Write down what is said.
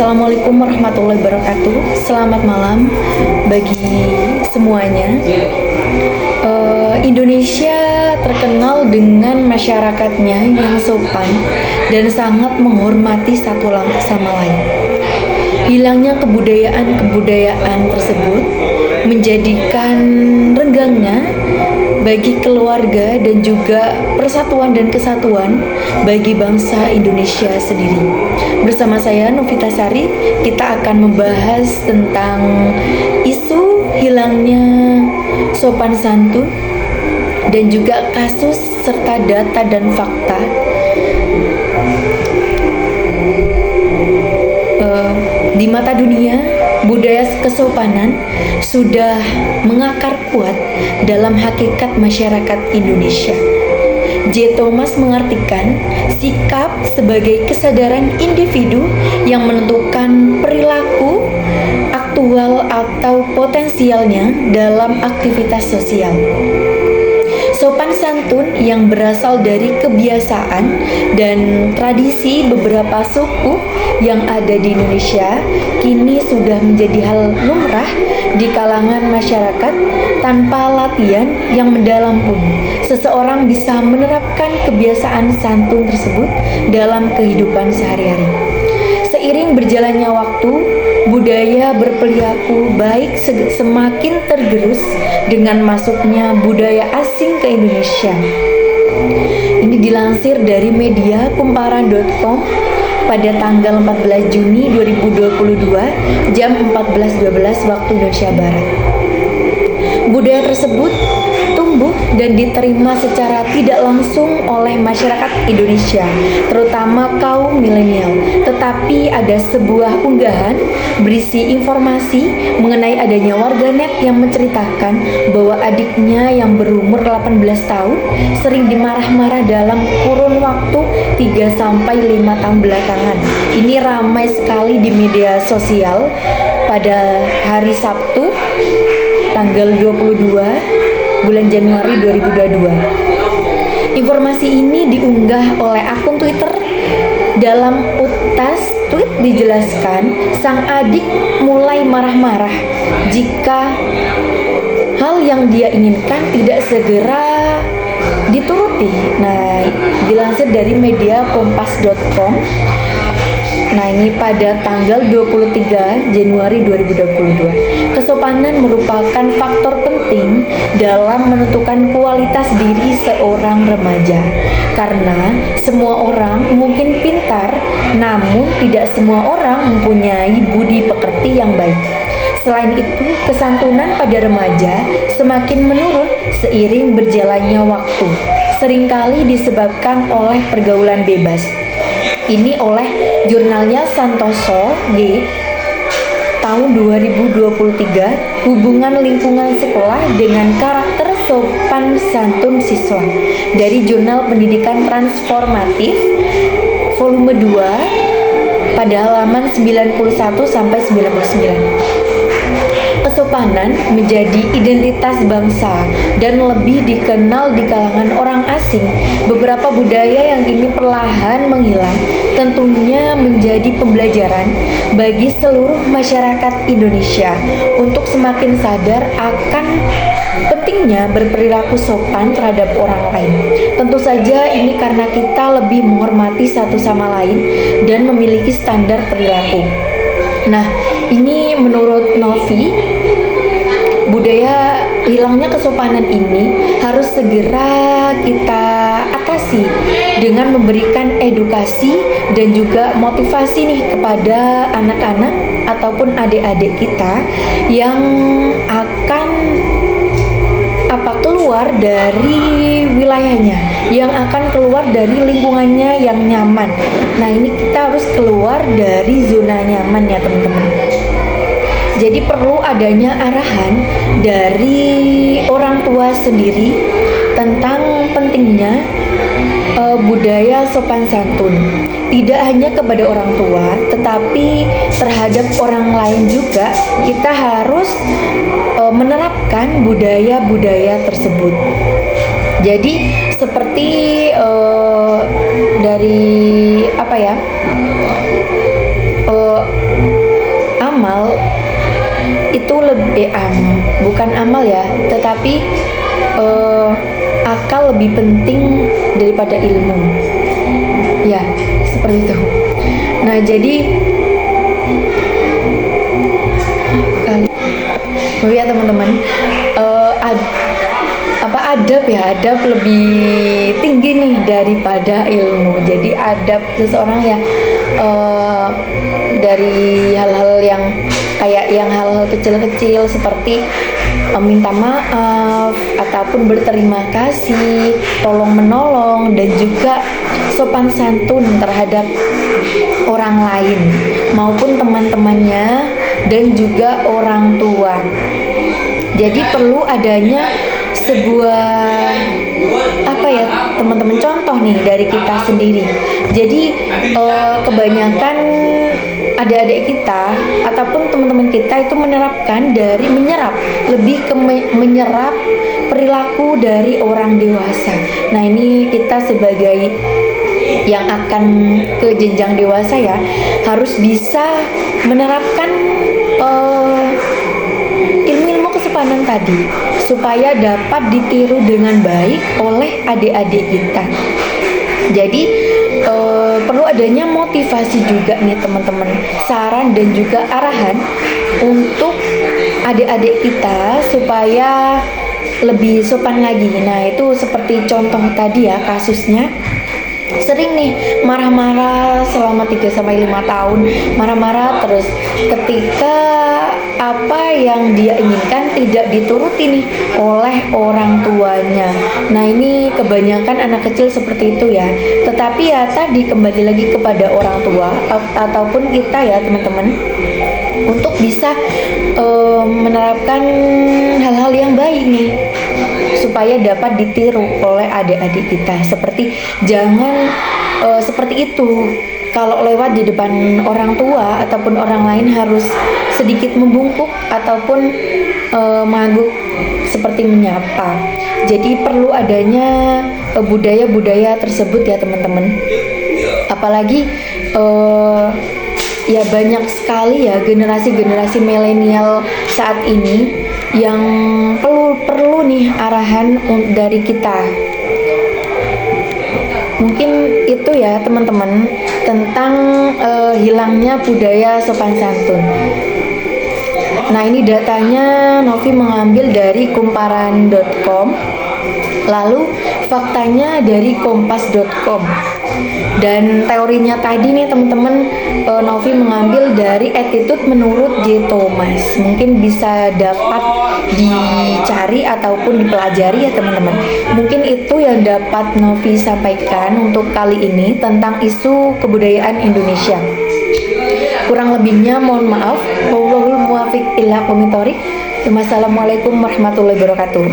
Assalamualaikum warahmatullahi wabarakatuh. Selamat malam bagi semuanya. Indonesia terkenal dengan masyarakatnya yang sopan dan sangat menghormati satu sama lain. Hilangnya kebudayaan tersebut menjadikan renggangnya bagi keluarga dan juga persatuan dan kesatuan bagi bangsa Indonesia sendiri. Bersama saya Novita Sari, kita akan membahas tentang isu hilangnya sopan santun dan juga kasus serta data dan fakta di mata dunia. Budaya kesopanan sudah mengakar kuat dalam hakikat masyarakat Indonesia. J. Thomas mengartikan sikap sebagai kesadaran individu yang menentukan perilaku aktual atau potensialnya dalam aktivitas sosial. Sopan santun yang berasal dari kebiasaan dan tradisi beberapa suku yang ada di Indonesia kini sudah menjadi hal lumrah di kalangan masyarakat. Tanpa latihan yang mendalam pun seseorang bisa menerapkan kebiasaan santun tersebut dalam kehidupan sehari-hari. Seiring berjalannya waktu, budaya berperilaku baik semakin tergerus dengan masuknya budaya asing ke Indonesia. Ini dilansir dari media kumparan.com pada tanggal 14 Juni 2022 jam 14.12 waktu Indonesia Barat. Budaya tersebut tumbuh dan diterima secara tidak langsung oleh masyarakat Indonesia, terutama kaum milenial. Tetapi ada sebuah unggahan berisi informasi mengenai adanya warganet yang menceritakan bahwa adiknya yang berumur 18 tahun sering dimarah-marah dalam kurun waktu 3-5 tahun belakangan. Ini ramai sekali di media sosial pada hari Sabtu tanggal 22 bulan Januari 2022. Informasi ini diunggah oleh akun Twitter. Dalam utas tweet dijelaskan sang adik mulai marah-marah jika hal yang dia inginkan tidak segera dituruti. Nah, dilansir dari media kompas.com. Nah, ini pada tanggal 23 Januari 2022. Kesopanan merupakan faktor penting dalam menentukan kualitas diri seorang remaja. Karena semua orang mungkin pintar, namun tidak semua orang mempunyai budi pekerti yang baik. Selain itu, kesantunan pada remaja semakin menurun seiring berjalannya waktu, seringkali disebabkan oleh pergaulan bebas. Ini oleh jurnalnya Santoso G tahun 2023, hubungan lingkungan sekolah dengan karakter sopan santun siswa, dari jurnal Pendidikan Transformatif volume 2 pada halaman 91 sampai 99. Kesopanan menjadi identitas bangsa dan lebih dikenal di kalangan orang asing. Beberapa budaya yang kini perlahan menghilang tentunya menjadi pembelajaran bagi seluruh masyarakat Indonesia untuk semakin sadar akan pentingnya berperilaku sopan terhadap orang lain. Tentu saja ini karena kita lebih menghormati satu sama lain dan memiliki standar perilaku. Nah, ini menurut Novi, budaya hilangnya kesopanan ini harus segera kita atasi dengan memberikan edukasi dan juga motivasi nih kepada anak-anak ataupun adik-adik kita yang akan keluar dari wilayahnya, yang akan keluar dari lingkungannya yang nyaman. Nah, ini kita harus keluar dari zona nyaman ya teman-teman. Jadi perlu adanya arahan dari orang tua sendiri tentang pentingnya budaya sopan santun. Tidak hanya kepada orang tua, tetapi terhadap orang lain juga kita harus menerapkan budaya-budaya tersebut. Jadi seperti dari mengerjakan amal ya, tetapi akal lebih penting daripada ilmu. Ya, seperti itu. Nah, jadi ya teman-teman, adab lebih tinggi nih daripada ilmu. Jadi adab seseorang ya dari hal-hal yang kayak yang hal-hal kecil-kecil seperti minta maaf ataupun berterima kasih, tolong menolong, dan juga sopan santun terhadap orang lain maupun teman-temannya dan juga orang tua. Jadi perlu adanya sebuah teman-teman, contoh nih dari kita sendiri. Jadi kebanyakan adik-adik kita ataupun teman-teman kita itu lebih ke menyerap perilaku dari orang dewasa. Nah, ini kita sebagai yang akan ke jenjang dewasa ya, harus bisa menerapkan ilmu-ilmu kesopanan tadi supaya dapat ditiru dengan baik oleh adik-adik kita. Jadi perlu adanya motivasi juga nih teman-teman, saran dan juga arahan untuk adik-adik kita supaya lebih sopan lagi. Nah, itu seperti contoh tadi ya, kasusnya sering nih marah-marah selama 3-5 tahun, marah-marah terus ketika apa yang dia inginkan tidak dituruti nih oleh orang tuanya. Nah, ini kebanyakan anak kecil seperti itu ya. Tetapi ya tadi kembali lagi kepada orang tua ataupun kita ya teman-teman, untuk bisa menerapkan hal-hal yang baik nih supaya dapat ditiru oleh adik-adik kita. Seperti jangan seperti itu, kalau lewat di depan orang tua ataupun orang lain harus sedikit membungkuk ataupun mengangguk seperti menyapa. Jadi perlu adanya budaya-budaya tersebut ya teman-teman. Apalagi ya banyak sekali ya generasi-generasi milenial saat ini yang perlu nih arahan dari kita. Mungkin itu ya teman-teman tentang hilangnya budaya sopan santun. Nah, ini datanya Novi mengambil dari kumparan.com, lalu faktanya dari kompas.com, dan teorinya tadi nih teman-teman, Novi mengambil dari attitude menurut J. Thomas. Mungkin bisa dapat dicari ataupun dipelajari ya teman-teman. Mungkin itu yang dapat Novi sampaikan untuk kali ini tentang isu kebudayaan Indonesia. Kurang lebihnya mohon maaf. Wallahul muwaffiq ila aqwamit thoriq. Wassalamualaikum warahmatullahi wabarakatuh.